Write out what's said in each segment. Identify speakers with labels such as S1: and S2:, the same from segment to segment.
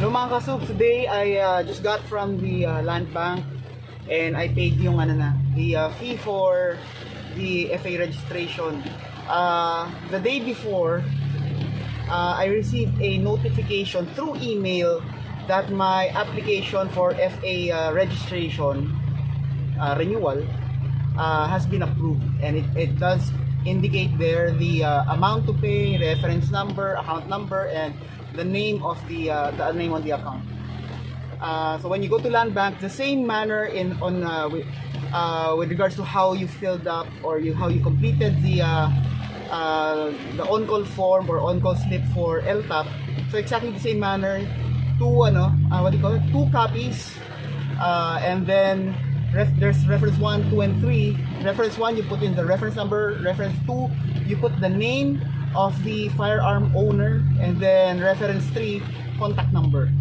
S1: Hello mga kasub, today I just got from the land bank and I paid yung the fee for the FA registration. The day before, I received a notification through email that my application for FA registration renewal has been approved, and it does indicate there the amount to pay, reference number, account number, and the name of the name on the account. So when you go to land bank, the same manner with regards to how you filled up or how you completed the Oncoll form or Oncoll slip for LTOPF. So exactly the same manner, two copies, and then there's reference 1, 2, and 3. Reference 1, you put in the reference number. Reference 2, you put the name of the firearm owner, and then reference 3, contact number.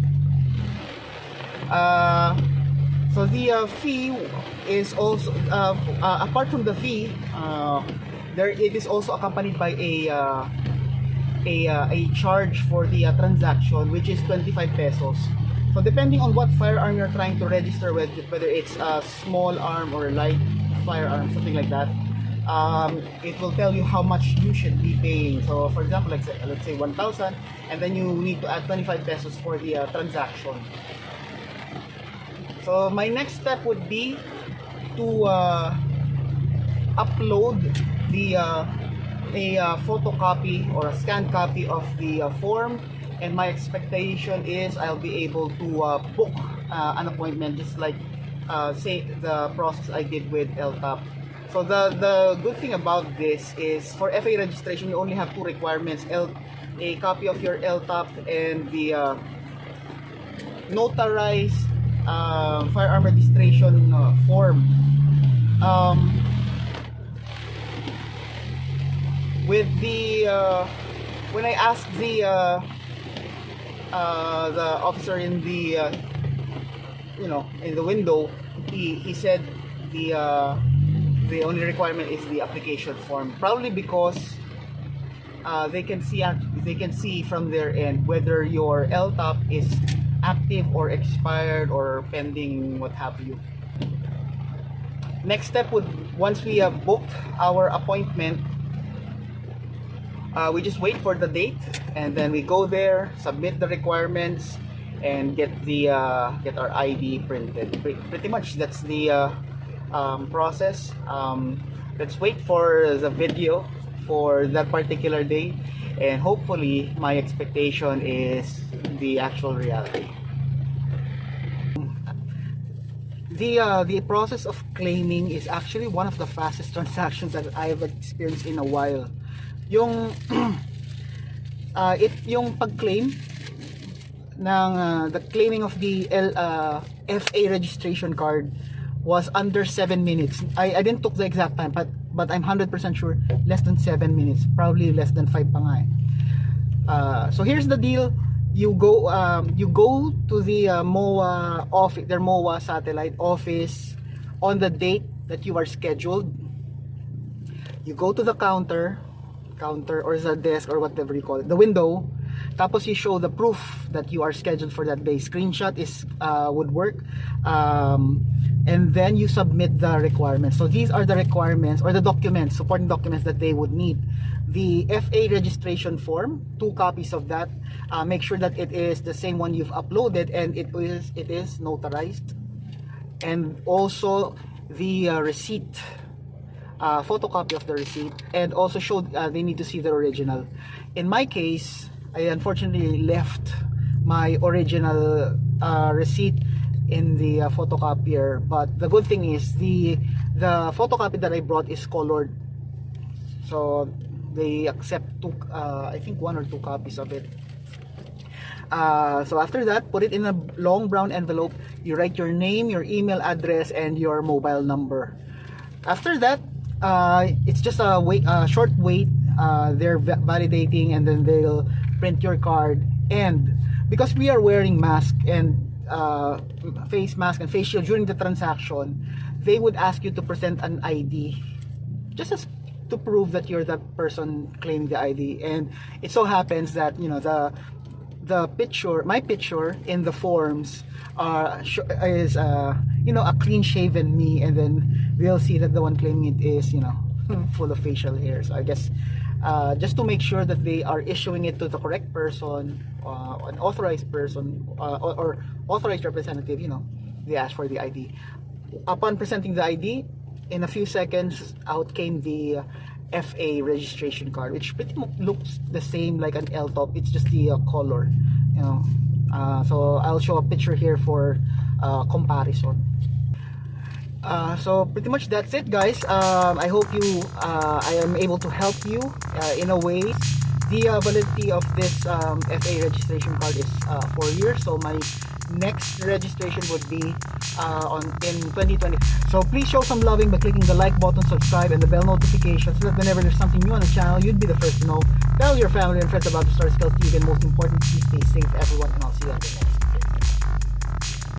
S1: So the fee is also apart from the fee, it is also accompanied by a charge for the transaction, which is 25 pesos. So depending on what firearm you're trying to register with, whether it's a small arm or a light firearm, something like that, it will tell you how much you should be paying. So for example, let's say 1,000, and then you need to add 25 pesos for the transaction. So my next step would be to upload a photocopy or a scanned copy of the form, and my expectation is I'll be able to book an appointment, just like say the process I did with LTOPF. So the good thing about this is for FA registration, you only have two requirements: a copy of your LTOPF and the notarized firearm registration form. With the when I asked the officer in the in the window, he said the only requirement is the application form, probably because they can see from their end whether your LTOPF is active or expired or pending, what have you. Next step would, once we have booked our appointment, we just wait for the date, and then we go there, submit the requirements, and get our ID printed. Pretty much that's the process. Let's wait for the video for that particular day, and hopefully my expectation is the actual reality. The process of claiming is actually one of the fastest transactions that I've experienced in a while. Yung yung pag-claim ng the claiming of the FA registration card was under 7 minutes. I didn't took the exact time, but I'm 100% sure less than 7 minutes, probably less than 5 pa nga eh. So here's the deal. You go to the MOA office, their MOA satellite office, on the date that you are scheduled. You go to the counter or the desk or whatever you call it, the window. Tapos you show the proof that you are scheduled for that day. Screenshot would work, and then you submit the requirements. So these are the requirements or the documents, supporting documents that they would need: the FA registration form, 2 copies of that. Make sure that it is the same one you've uploaded and it is notarized, and also the receipt, photocopy of the receipt, and also show they need to see the original. In my case, I unfortunately left my original receipt in the photocopier, but the good thing is the photocopy that I brought is colored, so they accept I think 1 or 2 copies of it. So after that, put it in a long brown envelope. You write your name, your email address, and your mobile number. After that, it's just a short wait. They're validating, and then they'll print your card. And because we are wearing mask and face mask and face shield during the transaction, they would ask you to present an ID, just as to prove that you're the person claiming the ID. And it so happens that the picture, my picture in the forms is you know, a clean shaven me, and then they'll see that the one claiming it is, you know, full of facial hair. So I guess just to make sure that they are issuing it to the correct person, an authorized person, or authorized representative, you know, they ask for the ID. Upon presenting the ID, in a few seconds, out came the FA registration card, which pretty much looks the same like an LTOP. It's just the color, you know. So I'll show a picture here for comparison. So pretty much that's it, guys. I hope I am able to help you in a way. The validity of this FA registration card is 4 years, so my next registration would be in 2020. So please show some loving by clicking the like button, subscribe, and the bell notification, so that whenever there's something new on the channel, you'd be the first to know. Tell your family and friends about the Star Skills TV, and most importantly, stay safe, everyone, and I'll see you at the next.